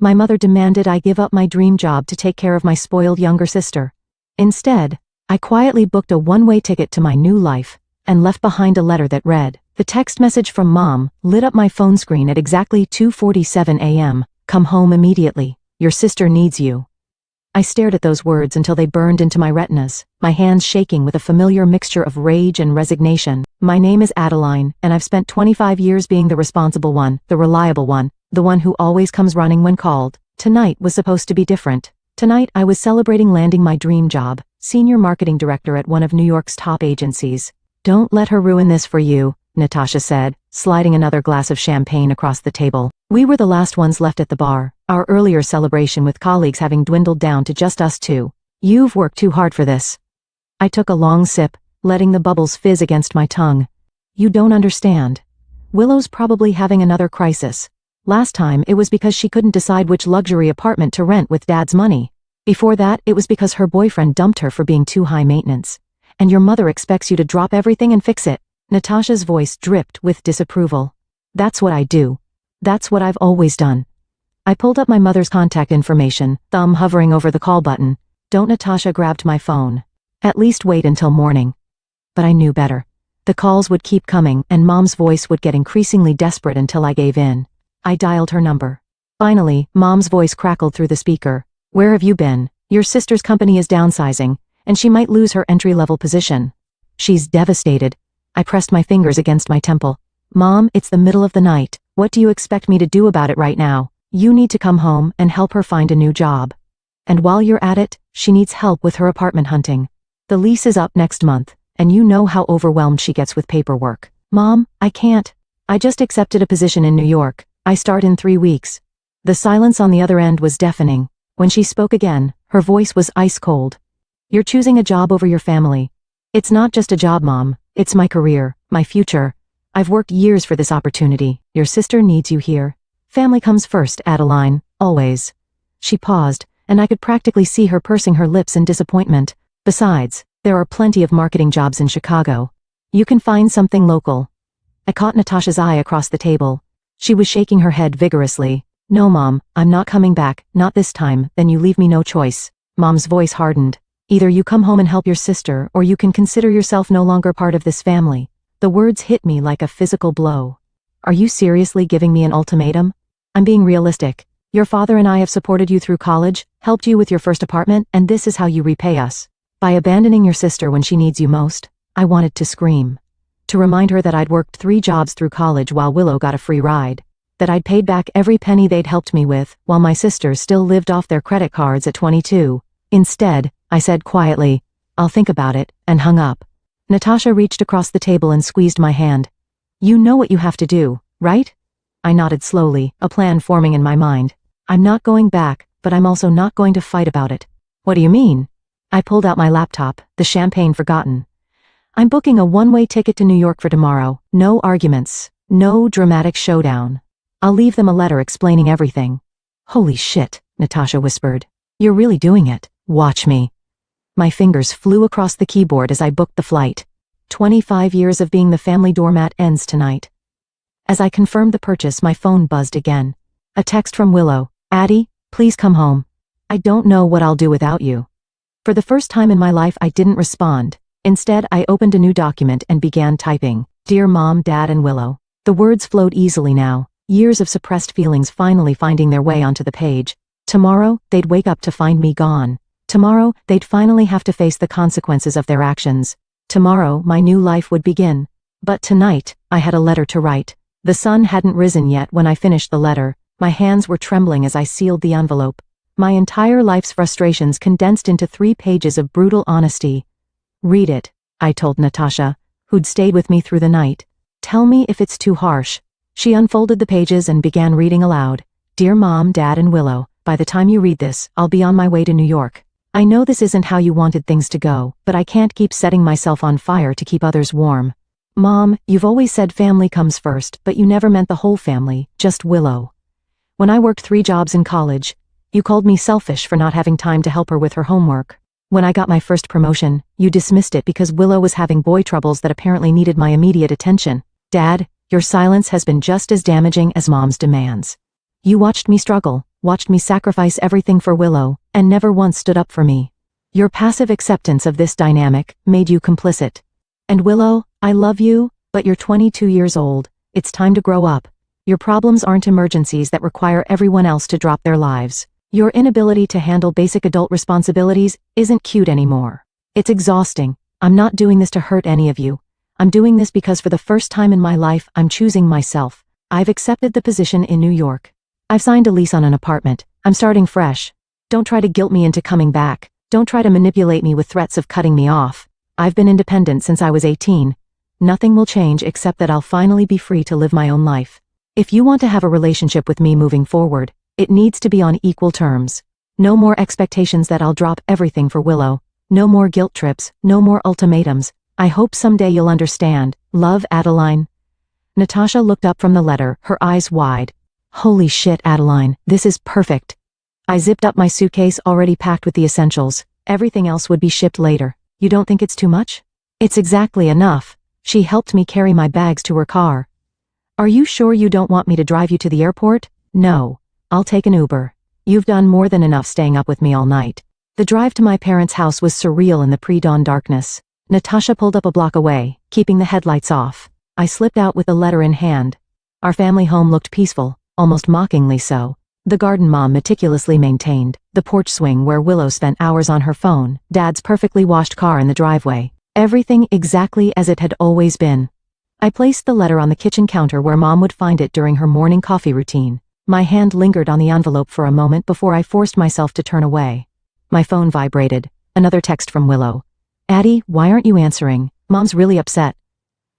My mother demanded I give up my dream job to take care of my spoiled younger sister. Instead, I quietly booked a one-way ticket to my new life, and left behind a letter that read, the text message from Mom lit up my phone screen at exactly 2:47 a.m. Come home immediately. Your sister needs you. I stared at those words until they burned into my retinas, my hands shaking with a familiar mixture of rage and resignation. My name is Adeline, and I've spent 25 years being the responsible one, the reliable one, the one who always comes running when called. Tonight was supposed to be different. Tonight I was celebrating landing my dream job, senior marketing director at one of New York's top agencies. Don't let her ruin this for you, Natasha said, sliding another glass of champagne across the table. We were the last ones left at the bar, our earlier celebration with colleagues having dwindled down to just us two. You've worked too hard for this. I took a long sip, letting the bubbles fizz against my tongue. You don't understand. Willow's probably having another crisis. Last time it was because she couldn't decide which luxury apartment to rent with Dad's money. Before that it was because her boyfriend dumped her for being too high maintenance. And your mother expects you to drop everything and fix it. Natasha's voice dripped with disapproval. That's what I do. That's what I've always done. I pulled up my mother's contact information, thumb hovering over the call button. Don't. Natasha grabbed my phone. At least wait until morning. But I knew better. The calls would keep coming and Mom's voice would get increasingly desperate until I gave in. I dialed her number. Finally, Mom's voice crackled through the speaker. Where have you been? Your sister's company is downsizing, and she might lose her entry-level position. She's devastated. I pressed my fingers against my temple. Mom, it's the middle of the night. What do you expect me to do about it right now? You need to come home and help her find a new job. And while you're at it, she needs help with her apartment hunting. The lease is up next month, and you know how overwhelmed she gets with paperwork. Mom, I can't. I just accepted a position in New York. I start in 3 weeks. The silence on the other end was deafening. When she spoke again, her voice was ice cold. You're choosing a job over your family. It's not just a job, Mom. It's my career, my future. I've worked years for this opportunity. Your sister needs you here. Family comes first, Adeline, always. She paused, and I could practically see her pursing her lips in disappointment. Besides, there are plenty of marketing jobs in Chicago. You can find something local. I caught Natasha's eye across the table. She was shaking her head vigorously. No, Mom, I'm not coming back, not this time. Then you leave me no choice. Mom's voice hardened. Either you come home and help your sister, or you can consider yourself no longer part of this family. The words hit me like a physical blow. Are you seriously giving me an ultimatum? I'm being realistic. Your father and I have supported you through college, helped you with your first apartment, and this is how you repay us. By abandoning your sister when she needs you most. I wanted to scream. To remind her that I'd worked 3 jobs through college while Willow got a free ride. That I'd paid back every penny they'd helped me with, while my sisters still lived off their credit cards at 22. Instead, I said quietly, I'll think about it, and hung up. Natasha reached across the table and squeezed my hand. You know what you have to do, right? I nodded slowly, a plan forming in my mind. I'm not going back, but I'm also not going to fight about it. What do you mean? I pulled out my laptop, the champagne forgotten. I'm booking a one-way ticket to New York for tomorrow. No arguments. No dramatic showdown. I'll leave them a letter explaining everything. Holy shit, Natasha whispered. You're really doing it. Watch me. My fingers flew across the keyboard as I booked the flight. 25 years of being the family doormat ends tonight. As I confirmed the purchase, my phone buzzed again. A text from Willow. Addie, please come home. I don't know what I'll do without you. For the first time in my life, I didn't respond. Instead, I opened a new document and began typing. Dear Mom, Dad, and Willow. The words flowed easily now, years of suppressed feelings finally finding their way onto the page. Tomorrow, they'd wake up to find me gone. Tomorrow, they'd finally have to face the consequences of their actions. Tomorrow, my new life would begin. But tonight, I had a letter to write. The sun hadn't risen yet when I finished the letter. My hands were trembling as I sealed the envelope. My entire life's frustrations condensed into 3 pages of brutal honesty. Read it, I told Natasha, who'd stayed with me through the night. Tell me if it's too harsh. She unfolded the pages and began reading aloud. Dear Mom, Dad, and Willow, by the time you read this, I'll be on my way to New York. I know this isn't how you wanted things to go, but I can't keep setting myself on fire to keep others warm. Mom, you've always said family comes first, but you never meant the whole family, just Willow. When I worked 3 jobs in college, you called me selfish for not having time to help her with her homework. When I got my first promotion, you dismissed it because Willow was having boy troubles that apparently needed my immediate attention. Dad, your silence has been just as damaging as Mom's demands. You watched me struggle, watched me sacrifice everything for Willow, and never once stood up for me. Your passive acceptance of this dynamic made you complicit. And Willow, I love you, but you're 22 years old. It's time to grow up. Your problems aren't emergencies that require everyone else to drop their lives. Your inability to handle basic adult responsibilities isn't cute anymore. It's exhausting. I'm not doing this to hurt any of you. I'm doing this because for the first time in my life, I'm choosing myself. I've accepted the position in New York. I've signed a lease on an apartment. I'm starting fresh. Don't try to guilt me into coming back. Don't try to manipulate me with threats of cutting me off. I've been independent since I was 18. Nothing will change except that I'll finally be free to live my own life. If you want to have a relationship with me moving forward, it needs to be on equal terms. No more expectations that I'll drop everything for Willow. No more guilt trips, no more ultimatums. I hope someday you'll understand. Love, Adeline. Natasha looked up from the letter, her eyes wide. Holy shit, Adeline, this is perfect. I zipped up my suitcase already packed with the essentials. Everything else would be shipped later. You don't think it's too much? It's exactly enough. She helped me carry my bags to her car. Are you sure you don't want me to drive you to the airport? No. I'll take an Uber. You've done more than enough staying up with me all night. The drive to my parents' house was surreal in the pre-dawn darkness. Natasha pulled up a block away, keeping the headlights off. I slipped out with the letter in hand. Our family home looked peaceful, almost mockingly so. The garden Mom meticulously maintained, the porch swing where Willow spent hours on her phone, Dad's perfectly washed car in the driveway. Everything exactly as it had always been. I placed the letter on the kitchen counter where Mom would find it during her morning coffee routine. My hand lingered on the envelope for a moment before I forced myself to turn away. My phone vibrated. Another text from Willow. Addie, why aren't you answering? Mom's really upset.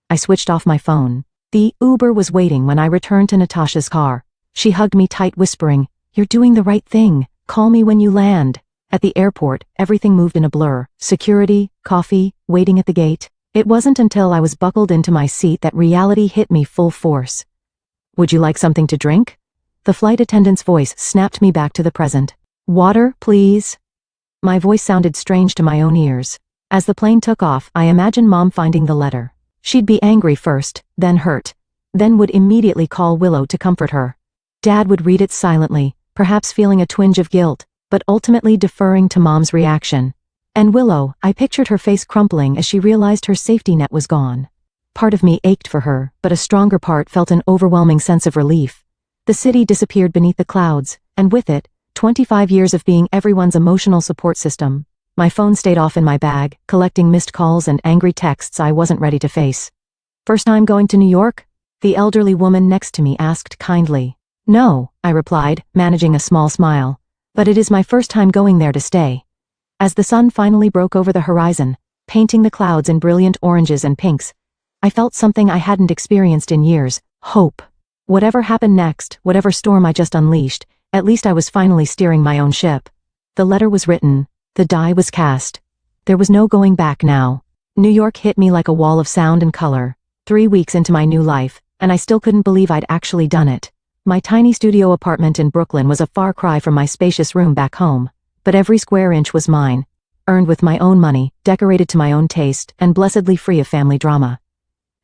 I switched off my phone. The Uber was waiting when I returned to Natasha's car. She hugged me tight, whispering, "You're doing the right thing. Call me when you land." At the airport, everything moved in a blur. Security, coffee, waiting at the gate. It wasn't until I was buckled into my seat that reality hit me full force. Would you like something to drink? The flight attendant's voice snapped me back to the present. Water, please. My voice sounded strange to my own ears. As the plane took off, I imagined Mom finding the letter. She'd be angry first, then hurt. Then would immediately call Willow to comfort her. Dad would read it silently, perhaps feeling a twinge of guilt, but ultimately deferring to Mom's reaction. And Willow, I pictured her face crumpling as she realized her safety net was gone. Part of me ached for her, but a stronger part felt an overwhelming sense of relief. The city disappeared beneath the clouds, and with it, 25 years of being everyone's emotional support system. My phone stayed off in my bag, collecting missed calls and angry texts I wasn't ready to face. First time going to New York? The elderly woman next to me asked kindly. No, I replied, managing a small smile. But it is my first time going there to stay. As the sun finally broke over the horizon, painting the clouds in brilliant oranges and pinks, I felt something I hadn't experienced in years, hope. Whatever happened next, whatever storm I just unleashed, at least I was finally steering my own ship. The letter was written. The die was cast. There was no going back now. New York hit me like a wall of sound and color. 3 weeks into my new life, and I still couldn't believe I'd actually done it. My tiny studio apartment in Brooklyn was a far cry from my spacious room back home, but every square inch was mine, earned with my own money, decorated to my own taste, and blessedly free of family drama.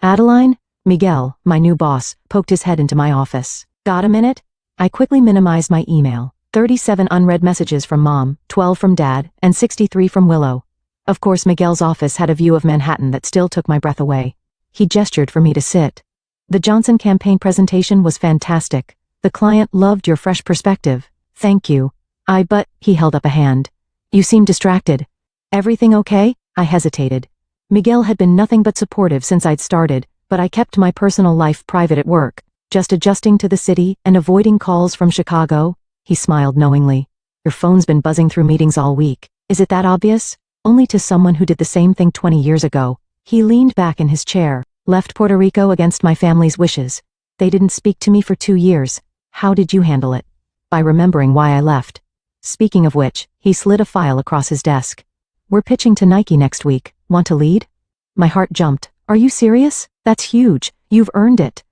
Adeline? Miguel, my new boss, poked his head into my office. Got a minute? I quickly minimized my email. 37 unread messages from Mom, 12 from Dad, and 63 from Willow. Of course, Miguel's office had a view of Manhattan that still took my breath away. He gestured for me to sit. The Johnson campaign presentation was fantastic. The client loved your fresh perspective. Thank you. But, he held up a hand. You seem distracted. Everything okay? I hesitated. Miguel had been nothing but supportive since I'd started, but I kept my personal life private at work, just adjusting to the city and avoiding calls from Chicago. He smiled knowingly. Your phone's been buzzing through meetings all week. Is it that obvious? Only to someone who did the same thing 20 years ago. He leaned back in his chair, left Puerto Rico against my family's wishes. They didn't speak to me for 2 years. How did you handle it? By remembering why I left. Speaking of which, he slid a file across his desk. We're pitching to Nike next week. Want to lead? My heart jumped. Are you serious? That's huge. You've earned it.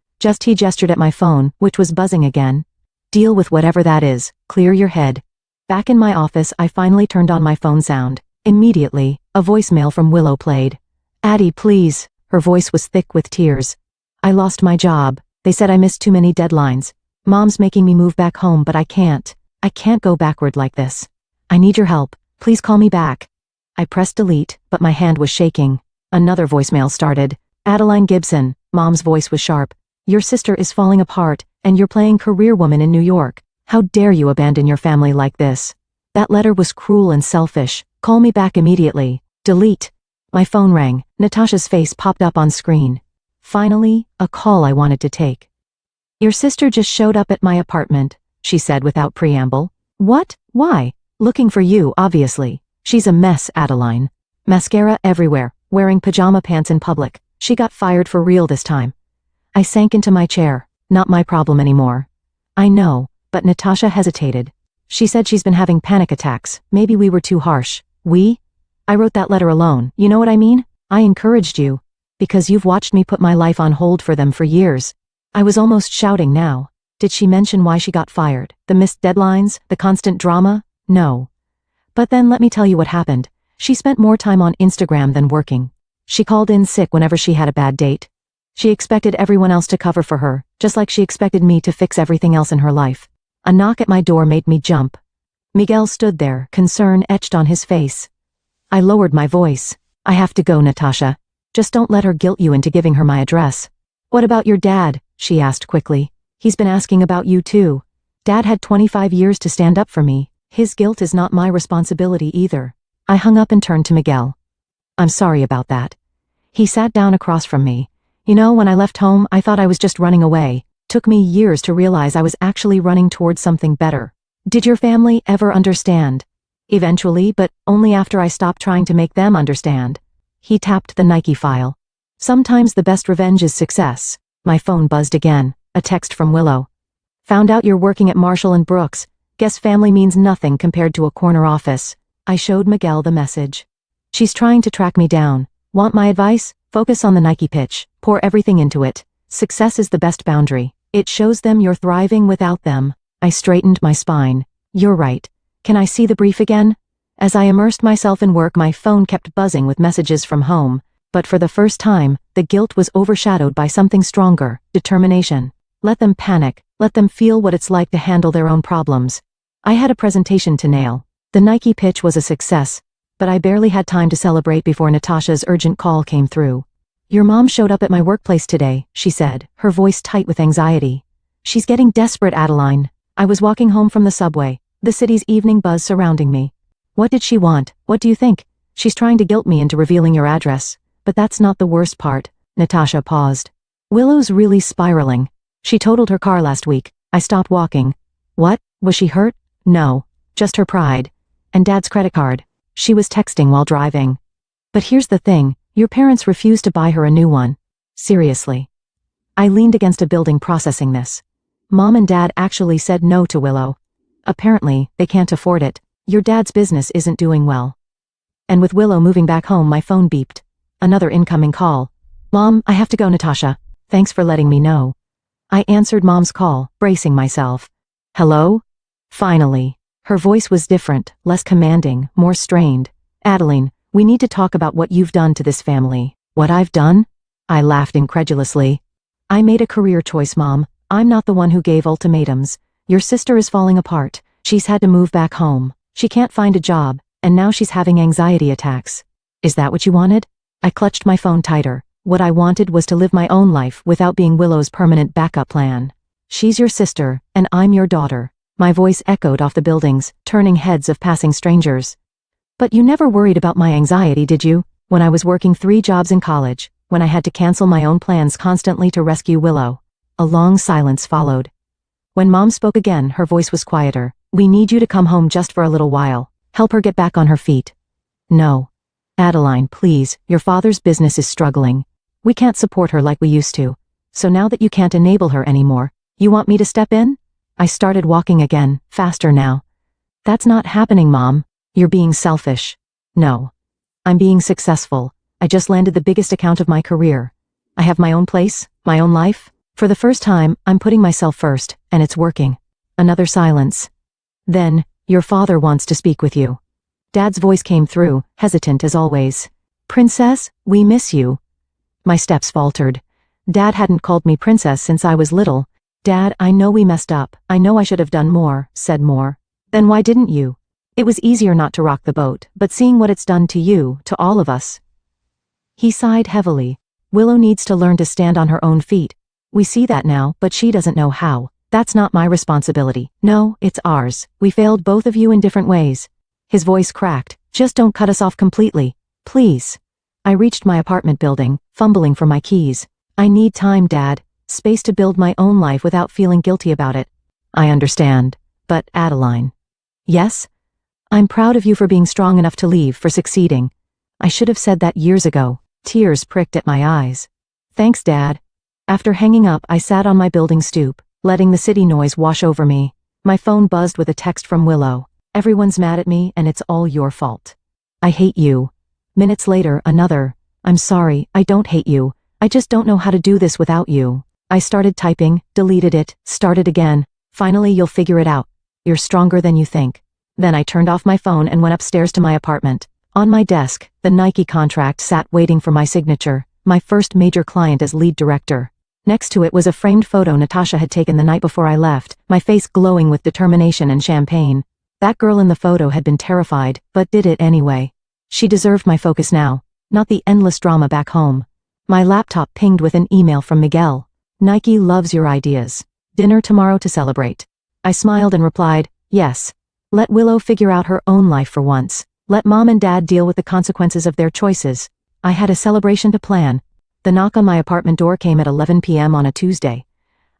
He gestured at my phone, which was buzzing again. Deal with whatever that is. Clear your head. Back in my office, I finally turned on my phone sound. Immediately, a voicemail from Willow played. Addie, please. Her voice was thick with tears. I lost my job. They said I missed too many deadlines. Mom's making me move back home, but I can't. I can't go backward like this. I need your help. Please call me back. I pressed delete, but my hand was shaking. Another voicemail started. Adeline Gibson, Mom's voice was sharp. Your sister is falling apart, and you're playing career woman in New York. How dare you abandon your family like this? That letter was cruel and selfish. Call me back immediately. Delete. My phone rang. Natasha's face popped up on screen. Finally, a call I wanted to take. Your sister just showed up at my apartment, she said without preamble. What? Why? Looking for you, obviously. She's a mess, Adeline. Mascara everywhere, wearing pajama pants in public. She got fired for real this time. I sank into my chair. Not my problem anymore. I know, but Natasha hesitated. She said she's been having panic attacks. Maybe we were too harsh. We? I wrote that letter alone, you know what I mean? I encouraged you. Because you've watched me put my life on hold for them for years. I was almost shouting now. Did she mention why she got fired? The missed deadlines? The constant drama? No. But then let me tell you what happened. She spent more time on Instagram than working. She called in sick whenever she had a bad date. She expected everyone else to cover for her, just like she expected me to fix everything else in her life. A knock at my door made me jump. Miguel stood there, concern etched on his face. I lowered my voice. I have to go, Natasha. Just don't let her guilt you into giving her my address. What about your dad? She asked quickly. He's been asking about you too. Dad had 25 years to stand up for me. His guilt is not my responsibility either. I hung up and turned to Miguel. I'm sorry about that. He sat down across from me. You know, when I left home, I thought I was just running away. Took me years to realize I was actually running towards something better. Did your family ever understand? Eventually, but only after I stopped trying to make them understand. He tapped the Nike file. Sometimes the best revenge is success. My phone buzzed again. A text from Willow. Found out you're working at Marshall and Brooks. Guess family means nothing compared to a corner office. I showed Miguel the message. She's trying to track me down. Want my advice? Focus on the Nike pitch. Pour everything into it. Success is the best boundary. It shows them you're thriving without them. I straightened my spine. You're right. Can I see the brief again? As I immersed myself in work, my phone kept buzzing with messages from home. But for the first time, the guilt was overshadowed by something stronger, determination. Let them panic. Let them feel what it's like to handle their own problems. I had a presentation to nail. The Nike pitch was a success, but I barely had time to celebrate before Natasha's urgent call came through. Your mom showed up at my workplace today, she said, her voice tight with anxiety. She's getting desperate, Adeline. I was walking home from the subway, the city's evening buzz surrounding me. What did she want? What do you think? She's trying to guilt me into revealing your address. But that's not the worst part. Natasha paused. Willow's really spiraling. She totaled her car last week. I stopped walking. What? Was she hurt? No. Just her pride. And Dad's credit card. She was texting while driving. But here's the thing. Your parents refused to buy her a new one. Seriously. I leaned against a building processing this. Mom and Dad actually said no to Willow. Apparently, they can't afford it. Your dad's business isn't doing well. And with Willow moving back home, my phone beeped. Another incoming call. Mom, I have to go, Natasha. Thanks for letting me know. I answered Mom's call, bracing myself. Hello? Finally. Her voice was different, less commanding, more strained. Adeline, we need to talk about what you've done to this family. What I've done? I laughed incredulously. I made a career choice, Mom. I'm not the one who gave ultimatums. Your sister is falling apart. She's had to move back home. She can't find a job, and now she's having anxiety attacks. Is that what you wanted? I clutched my phone tighter. What I wanted was to live my own life without being Willow's permanent backup plan. She's your sister, and I'm your daughter. My voice echoed off the buildings, turning heads of passing strangers. But you never worried about my anxiety, did you? When I was working 3 jobs in college, when I had to cancel my own plans constantly to rescue Willow. A long silence followed. When Mom spoke again, her voice was quieter. We need you to come home just for a little while. Help her get back on her feet. No. Adeline, please, your father's business is struggling. We can't support her like we used to. So now that you can't enable her anymore, you want me to step in? I started walking again, faster now. That's not happening, Mom. You're being selfish. No. I'm being successful. I just landed the biggest account of my career. I have my own place, my own life. For the first time, I'm putting myself first, and it's working. Another silence. Then, your father wants to speak with you. Dad's voice came through, hesitant as always. Princess, we miss you. My steps faltered. Dad hadn't called me princess since I was little. Dad, I know we messed up. I know I should have done more, said more. Then why didn't you? It was easier not to rock the boat, but seeing what it's done to you, to all of us. He sighed heavily. Willow needs to learn to stand on her own feet. We see that now, but she doesn't know how. That's not my responsibility. No, it's ours. We failed both of you in different ways. His voice cracked. Just don't cut us off completely. Please. I reached my apartment building, fumbling for my keys. I need time, Dad. Space to build my own life without feeling guilty about it. I understand. But, Adeline. Yes? I'm proud of you for being strong enough to leave, for succeeding. I should have said that years ago. Tears pricked at my eyes. Thanks, Dad. After hanging up, I sat on my building stoop, letting the city noise wash over me. My phone buzzed with a text from Willow. Everyone's mad at me, and it's all your fault. I hate you. Minutes later, another. I'm sorry, I don't hate you. I just don't know how to do this without you. I started typing, deleted it, started again. Finally, you'll figure it out. You're stronger than you think. Then I turned off my phone and went upstairs to my apartment. On my desk, the Nike contract sat waiting for my signature, my first major client as lead director. Next to it was a framed photo Natasha had taken the night before I left, my face glowing with determination and champagne. That girl in the photo had been terrified, but did it anyway. She deserved my focus now, not the endless drama back home. My laptop pinged with an email from Miguel. Nike loves your ideas. Dinner tomorrow to celebrate. I smiled and replied, yes. Let Willow figure out her own life for once. Let Mom and Dad deal with the consequences of their choices. I had a celebration to plan. The knock on my apartment door came at 11 p.m. on a Tuesday.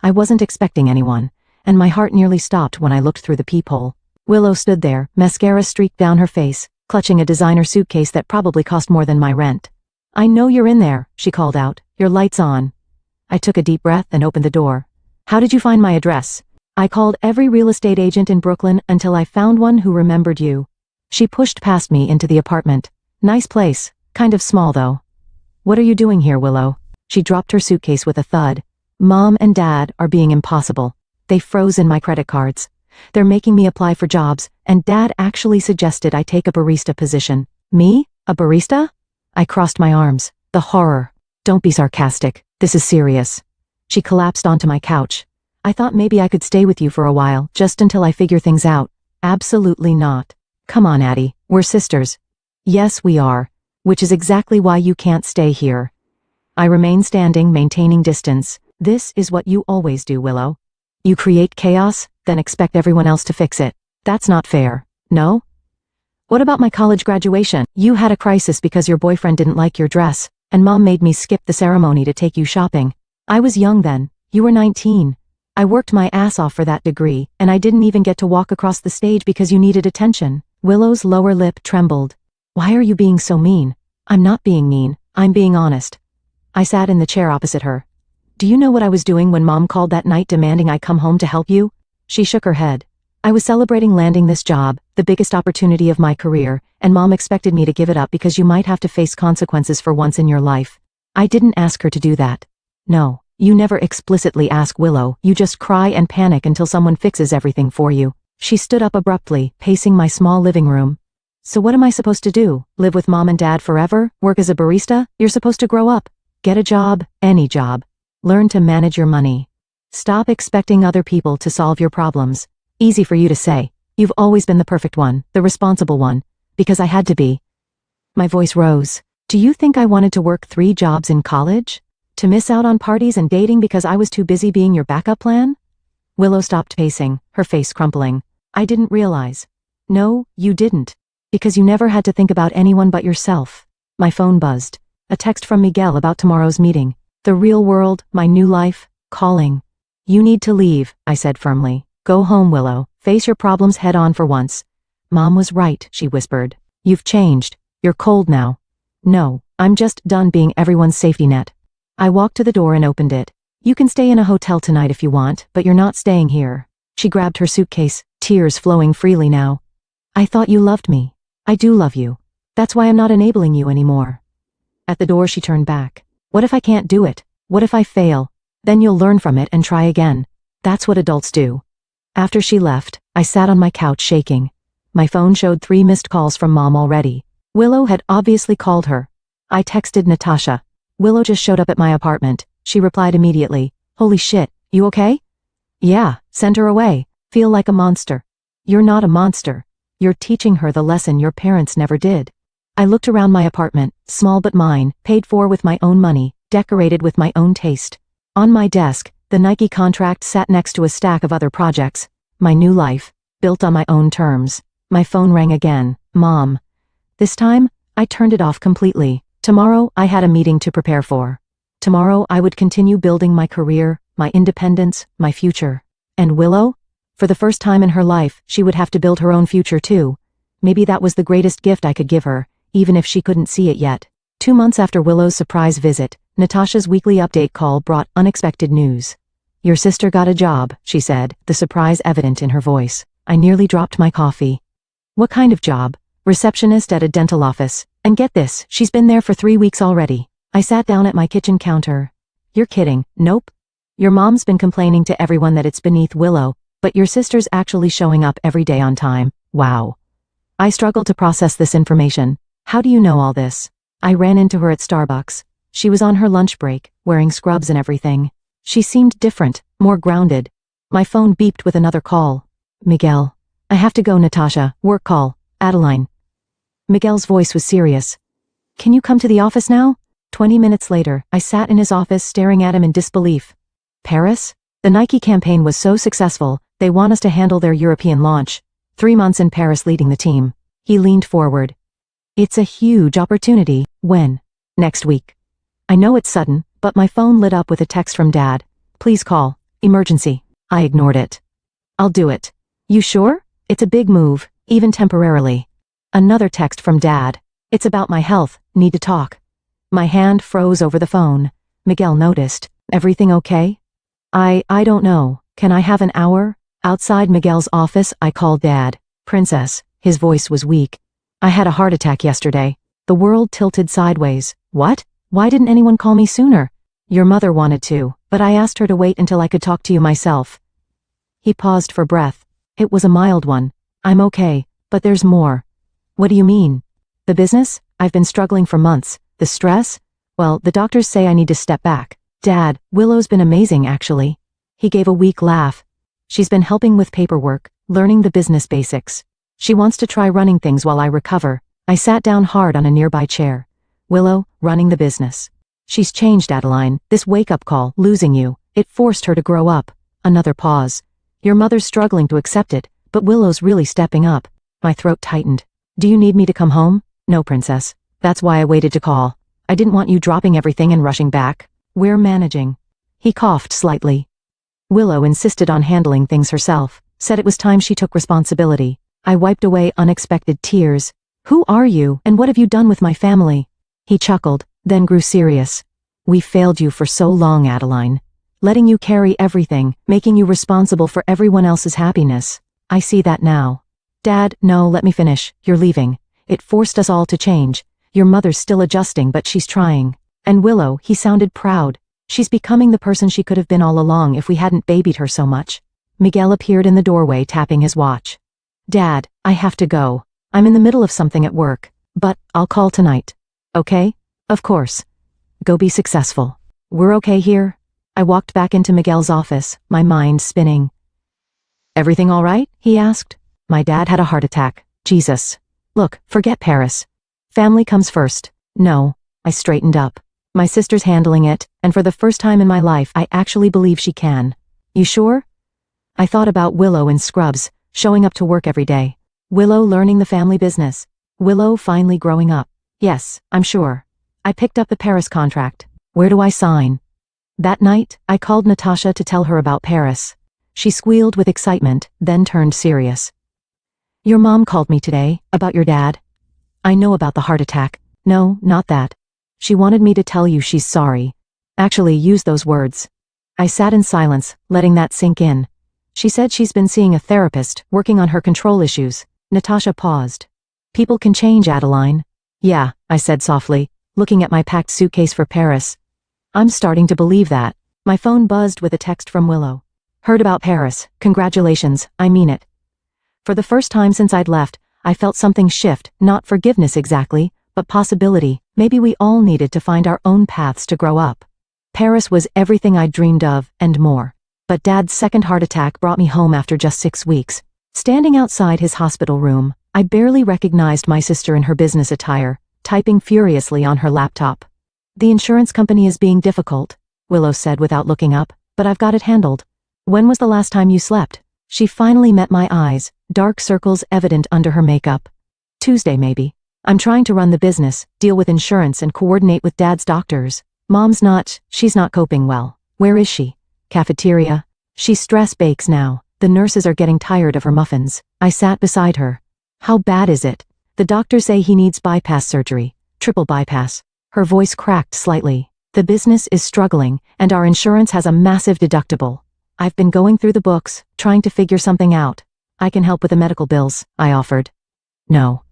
I wasn't expecting anyone, and my heart nearly stopped when I looked through the peephole. Willow stood there, mascara streaked down her face, clutching a designer suitcase that probably cost more than my rent. I know you're in there, she called out. Your light's on. I took a deep breath and opened the door. How did you find my address? I called every real estate agent in Brooklyn until I found one who remembered you. She pushed past me into the apartment. Nice place, kind of small though. What are you doing here, Willow? She dropped her suitcase with a thud. Mom and Dad are being impossible. They froze in my credit cards. They're making me apply for jobs, and Dad actually suggested I take a barista position. Me? A barista? I crossed my arms. The horror. Don't be sarcastic. This is serious. She collapsed onto my couch. I thought maybe I could stay with you for a while, just until I figure things out. Absolutely not. Come on, Addie. We're sisters. Yes, we are. Which is exactly why you can't stay here. I remain standing, maintaining distance. This is what you always do, Willow. You create chaos, then expect everyone else to fix it. That's not fair. No? What about my college graduation? You had a crisis because your boyfriend didn't like your dress, and Mom made me skip the ceremony to take you shopping. I was young then. You were 19. I worked my ass off for that degree, and I didn't even get to walk across the stage because you needed attention. Willow's lower lip trembled. Why are you being so mean? I'm not being mean. I'm being honest. I sat in the chair opposite her. Do you know what I was doing when Mom called that night demanding I come home to help you? She shook her head. I was celebrating landing this job, the biggest opportunity of my career, and Mom expected me to give it up because you might have to face consequences for once in your life. I didn't ask her to do that. No, you never explicitly ask Willow, you just cry and panic until someone fixes everything for you. She stood up abruptly, pacing my small living room. So what am I supposed to do? Live with Mom and Dad forever? Work as a barista? You're supposed to grow up. Get a job, any job. Learn to manage your money. Stop expecting other people to solve your problems. Easy for you to say. You've always been the perfect one, the responsible one. Because I had to be. My voice rose. Do you think I wanted to work 3 jobs in college? To miss out on parties and dating because I was too busy being your backup plan? Willow stopped pacing, her face crumpling. I didn't realize. No, you didn't. Because you never had to think about anyone but yourself. My phone buzzed. A text from Miguel about tomorrow's meeting. The real world, my new life, calling. You need to leave, I said firmly. Go home, Willow. Face your problems head on for once. Mom was right, she whispered. You've changed. You're cold now. No, I'm just done being everyone's safety net. I walked to the door and opened it. You can stay in a hotel tonight if you want, but you're not staying here. She grabbed her suitcase, tears flowing freely now. I thought you loved me. I do love you. That's why I'm not enabling you anymore. At the door she turned back. What if I can't do it? What if I fail? Then you'll learn from it and try again. That's what adults do. After she left, I sat on my couch shaking. My phone showed 3 missed calls from Mom already. Willow had obviously called her. I texted Natasha. Willow just showed up at my apartment. She replied immediately. Holy shit, you okay? Yeah, send her away. Feel like a monster. You're not a monster. You're teaching her the lesson your parents never did. I looked around my apartment, small but mine, paid for with my own money, decorated with my own taste. On my desk, the Nike contract sat next to a stack of other projects. My new life, built on my own terms. My phone rang again. Mom. This time, I turned it off completely. Tomorrow, I had a meeting to prepare for. Tomorrow, I would continue building my career, my independence, my future. And Willow? For the first time in her life, she would have to build her own future too. Maybe that was the greatest gift I could give her, even if she couldn't see it yet. 2 months after Willow's surprise visit, Natasha's weekly update call brought unexpected news. Your sister got a job, she said, the surprise evident in her voice. I nearly dropped my coffee. What kind of job? Receptionist at a dental office. And get this, she's been there for 3 weeks already. I sat down at my kitchen counter. You're kidding, nope. Your mom's been complaining to everyone that it's beneath Willow, but your sister's actually showing up every day on time. Wow. I struggled to process this information. How do you know all this? I ran into her at Starbucks. She was on her lunch break, wearing scrubs and everything. She seemed different, more grounded. My phone beeped with another call. Miguel. I have to go, Natasha. Work call. Adeline. Miguel's voice was serious. Can you come to the office now? 20 minutes later, I sat in his office staring at him in disbelief. Paris? The Nike campaign was so successful, they want us to handle their European launch. 3 months in Paris leading the team. He leaned forward. It's a huge opportunity. When? Next week. I know it's sudden, but my phone lit up with a text from Dad. Please call. Emergency. I ignored it. I'll do it. You sure? It's a big move, even temporarily. Another text from Dad. It's about my health, need to talk. My hand froze over the phone. Miguel noticed. Everything okay? I don't know. Can I have an hour? Outside Miguel's office, I called Dad. Princess. His voice was weak. I had a heart attack yesterday. The world tilted sideways. What? Why didn't anyone call me sooner? Your mother wanted to, but I asked her to wait until I could talk to you myself. He paused for breath. It was a mild one. I'm okay, but there's more. What do you mean? The business? I've been struggling for months. The stress? Well, the doctors say I need to step back. Dad, Willow's been amazing actually. He gave a weak laugh. She's been helping with paperwork, learning the business basics. She wants to try running things while I recover. I sat down hard on a nearby chair. Willow, running the business. She's changed, Adeline. This wake-up call, losing you, it forced her to grow up. Another pause. Your mother's struggling to accept it, but Willow's really stepping up. My throat tightened. Do you need me to come home? No, Princess. That's why I waited to call. I didn't want you dropping everything and rushing back. We're managing. He coughed slightly. Willow insisted on handling things herself, said it was time she took responsibility. I wiped away unexpected tears. Who are you, and what have you done with my family? He chuckled, then grew serious. We failed you for so long, Adeline. Letting you carry everything, making you responsible for everyone else's happiness. I see that now. Dad, no, let me finish. You're leaving. It forced us all to change. Your mother's still adjusting, but she's trying. And Willow, he sounded proud. She's becoming the person she could have been all along if we hadn't babied her so much. Miguel appeared in the doorway tapping his watch. Dad, I have to go. I'm in the middle of something at work, but I'll call tonight. Okay? Of course. Go be successful. We're okay here? I walked back into Miguel's office, my mind spinning. Everything all right? He asked. My dad had a heart attack. Jesus. Look, forget Paris. Family comes first. No. I straightened up. My sister's handling it, and for the first time in my life I actually believe she can. You sure? I thought about Willow in scrubs, showing up to work every day. Willow learning the family business. Willow finally growing up. Yes, I'm sure. I picked up the Paris contract. Where do I sign? That night, I called Natasha to tell her about Paris. She squealed with excitement, then turned serious. Your mom called me today, about your dad. I know about the heart attack. No, not that. She wanted me to tell you she's sorry. Actually, use those words. I sat in silence, letting that sink in. She said she's been seeing a therapist, working on her control issues. Natasha paused. People can change, Adeline. Yeah, I said softly, looking at my packed suitcase for Paris. I'm starting to believe that. My phone buzzed with a text from Willow. Heard about Paris. Congratulations, I mean it. For the first time since I'd left, I felt something shift, not forgiveness exactly, but possibility. Maybe we all needed to find our own paths to grow up. Paris was everything I'd dreamed of, and more. But Dad's second heart attack brought me home after just 6 weeks. Standing outside his hospital room, I barely recognized my sister in her business attire, typing furiously on her laptop. The insurance company is being difficult, Willow said without looking up, but I've got it handled. When was the last time you slept? She finally met my eyes, dark circles evident under her makeup. Tuesday maybe. I'm trying to run the business, deal with insurance and coordinate with Dad's doctors. She's not coping well. Where is she? Cafeteria. She stress bakes now. The nurses are getting tired of her muffins. I sat beside her. How bad is it? The doctors say he needs bypass surgery. Triple bypass. Her voice cracked slightly. The business is struggling, and our insurance has a massive deductible. I've been going through the books, trying to figure something out. I can help with the medical bills, I offered. No.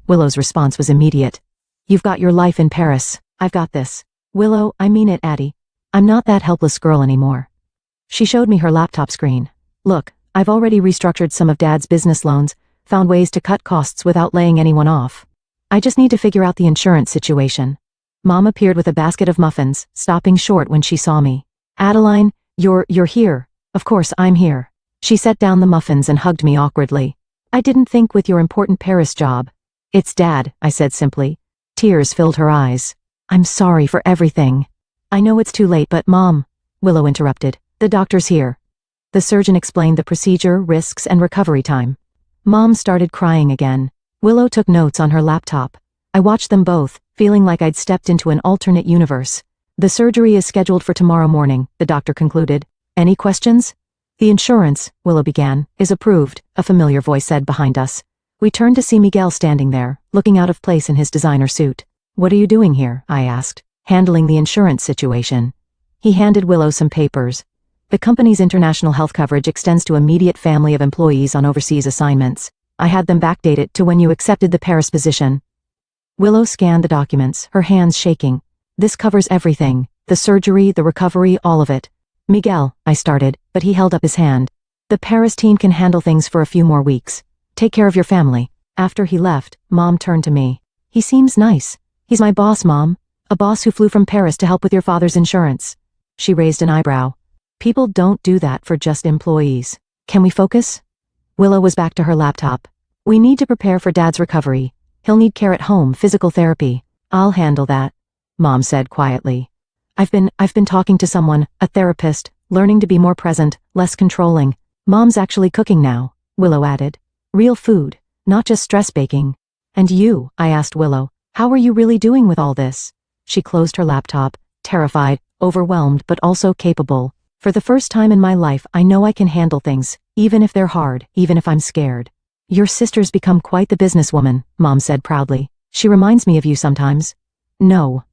Willow's response was immediate. You've got your life in Paris. I've got this. Willow, I mean it, Addie. I'm not that helpless girl anymore. She showed me her laptop screen. Look, I've already restructured some of Dad's business loans, found ways to cut costs without laying anyone off. I just need to figure out the insurance situation. Mom appeared with a basket of muffins, stopping short when she saw me. Adeline, you're here. Of course I'm here. She set down the muffins and hugged me awkwardly. I didn't think with your important Paris job. It's Dad, I said simply. Tears filled her eyes. I'm sorry for everything. I know it's too late, but Mom, Willow interrupted. The doctor's here. The surgeon explained the procedure, risks, and recovery time. Mom started crying again. Willow took notes on her laptop. I watched them both, feeling like I'd stepped into an alternate universe. The surgery is scheduled for tomorrow morning, the doctor concluded. Any questions? The insurance, Willow began, is approved, a familiar voice said behind us. We turned to see Miguel standing there, looking out of place in his designer suit. What are you doing here? I asked. Handling the insurance situation. He handed Willow some papers. The company's international health coverage extends to immediate family of employees on overseas assignments. I had them backdated to when you accepted the Paris position. Willow scanned the documents, her hands shaking. This covers everything. The surgery, the recovery, all of it. Miguel, I started, but he held up his hand. The Paris team can handle things for a few more weeks. Take care of your family. After he left, Mom turned to me. He seems nice. He's my boss, Mom. A boss who flew from Paris to help with your father's insurance. She raised an eyebrow. People don't do that for just employees. Can we focus? Willow was back to her laptop. We need to prepare for Dad's recovery. He'll need care at home, physical therapy. I'll handle that, Mom said quietly. I've been talking to someone, a therapist, learning to be more present, less controlling. Mom's actually cooking now, Willow added. Real food, not just stress baking. And you, I asked Willow, how are you really doing with all this? She closed her laptop, terrified, overwhelmed but also capable. For the first time in my life I know I can handle things, even if they're hard, even if I'm scared. Your sister's become quite the businesswoman, Mom said proudly. She reminds me of you sometimes. No.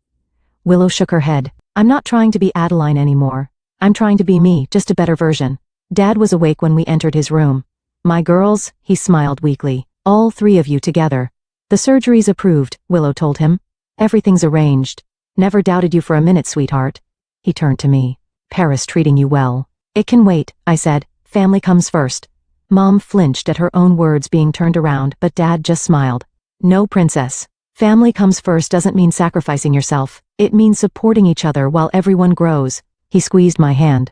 Willow shook her head. I'm not trying to be Adeline anymore. I'm trying to be me, just a better version. Dad was awake when we entered his room. My girls, he smiled weakly. All three of you together. The surgery's approved, Willow told him. Everything's arranged. Never doubted you for a minute, sweetheart. He turned to me. Paris treating you well. It can wait, I said. Family comes first. Mom flinched at her own words being turned around, but Dad just smiled. No, princess. Family comes first doesn't mean sacrificing yourself. It means supporting each other while everyone grows. He squeezed my hand.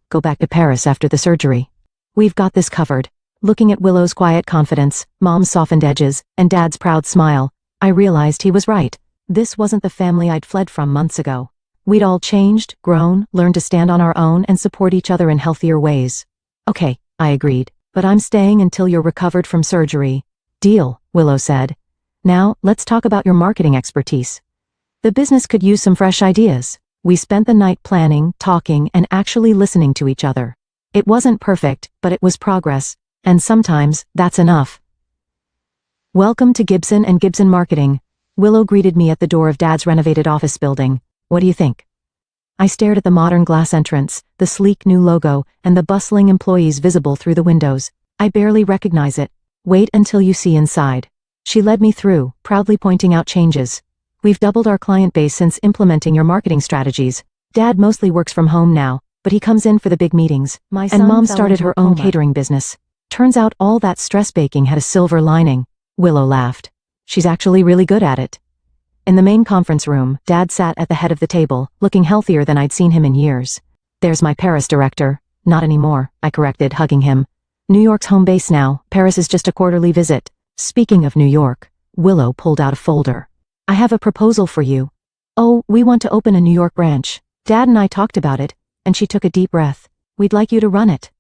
Go back to Paris after the surgery. We've got this covered. Looking at Willow's quiet confidence, Mom's softened edges, and Dad's proud smile, I realized he was right. This wasn't the family I'd fled from months ago. We'd all changed, grown, learned to stand on our own and support each other in healthier ways. Okay, I agreed, but I'm staying until you're recovered from surgery. Deal, Willow said. Now, let's talk about your marketing expertise. The business could use some fresh ideas. We spent the night planning, talking, and actually listening to each other. It wasn't perfect, but it was progress, and sometimes, that's enough. Welcome to Gibson and Gibson Marketing. Willow greeted me at the door of Dad's renovated office building. What do you think? I stared at the modern glass entrance, the sleek new logo, and the bustling employees visible through the windows. I barely recognize it. Wait until you see inside. She led me through, proudly pointing out changes. We've doubled our client base since implementing your marketing strategies. Dad mostly works from home now, but he comes in for the big meetings. And Mom started her own catering business. Turns out all that stress baking had a silver lining. Willow laughed. She's actually really good at it. In the main conference room, Dad sat at the head of the table, looking healthier than I'd seen him in years. There's my Paris director. Not anymore, I corrected, hugging him. New York's home base now, Paris is just a quarterly visit. Speaking of New York, Willow pulled out a folder. I have a proposal for you. Oh, we want to open a New York branch. Dad and I talked about it, and she took a deep breath. We'd like you to run it.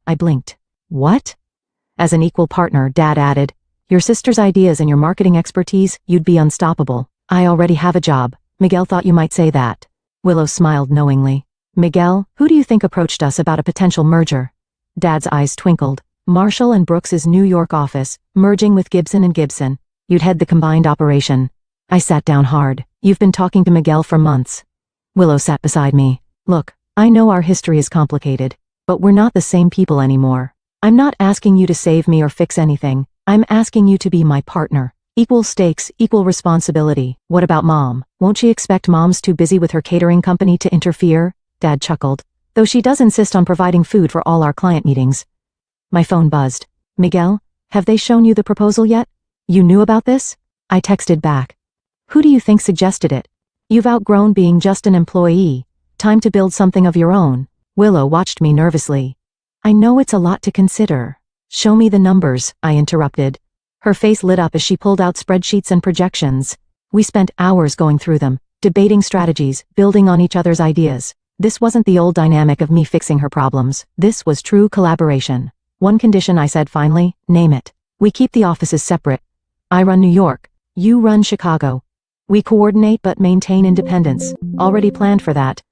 I blinked. What? As an equal partner, Dad added, your sister's ideas and your marketing expertise, you'd be unstoppable. I already have a job. Miguel thought you might say that. Willow smiled knowingly. Miguel, who do you think approached us about a potential merger? Dad's eyes twinkled. Marshall and Brooks's New York office, merging with Gibson and Gibson. You'd head the combined operation. I sat down hard. You've been talking to Miguel for months. Willow sat beside me. Look, I know our history is complicated, but we're not the same people anymore. I'm not asking you to save me or fix anything. I'm asking you to be my partner. Equal stakes, equal responsibility. What about Mom? Won't she expect Mom's too busy with her catering company to interfere? Dad chuckled. Though she does insist on providing food for all our client meetings. My phone buzzed. Miguel, have they shown you the proposal yet? You knew about this? I texted back. Who do you think suggested it? You've outgrown being just an employee. Time to build something of your own. Willow watched me nervously. I know it's a lot to consider. Show me the numbers, I interrupted. Her face lit up as she pulled out spreadsheets and projections. We spent hours going through them, debating strategies, building on each other's ideas. This wasn't the old dynamic of me fixing her problems. This was true collaboration. One condition, I said finally, name it. We keep the offices separate. I run New York. You run Chicago. We coordinate but maintain independence. Already planned for that.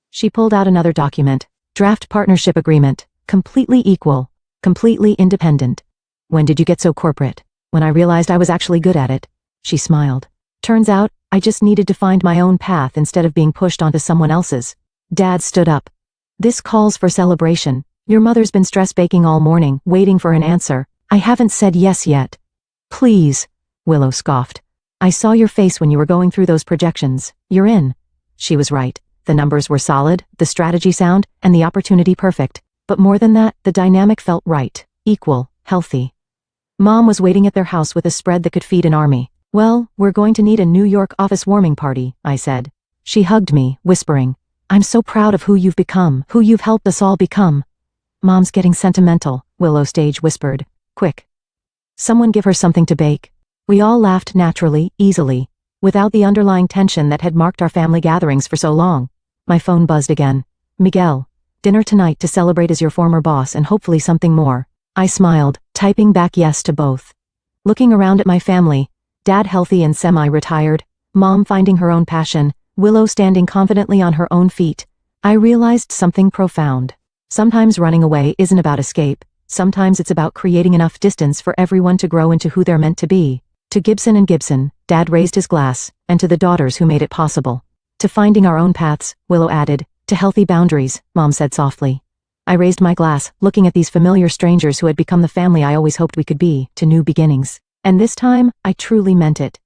She pulled out another document. Draft partnership agreement. Completely equal. Completely independent. When did you get so corporate? When I realized I was actually good at it. She smiled. Turns out, I just needed to find my own path instead of being pushed onto someone else's. Dad stood up. This calls for celebration. Your mother's been stress baking all morning, waiting for an answer. I haven't said yes yet. Please, Willow scoffed. I saw your face when you were going through those projections. You're in. She was right. The numbers were solid, the strategy sound, and the opportunity perfect. But more than that, the dynamic felt right, equal, healthy. Mom was waiting at their house with a spread that could feed an army. Well, we're going to need a New York office warming party, I said. She hugged me, whispering, I'm so proud of who you've become, who you've helped us all become. Mom's getting sentimental, Willow Stage whispered. Quick. Someone give her something to bake. We all laughed naturally, easily, without the underlying tension that had marked our family gatherings for so long. My phone buzzed again. Miguel, dinner tonight to celebrate as your former boss and hopefully something more. I smiled, typing back yes to both. Looking around at my family, Dad healthy and semi-retired, Mom finding her own passion, Willow standing confidently on her own feet, I realized something profound. Sometimes running away isn't about escape. Sometimes it's about creating enough distance for everyone to grow into who they're meant to be. To Gibson and Gibson, Dad raised his glass, and to the daughters who made it possible. To finding our own paths, Willow added. To healthy boundaries, Mom said softly. I raised my glass, looking at these familiar strangers who had become the family I always hoped we could be, to new beginnings. And this time, I truly meant it.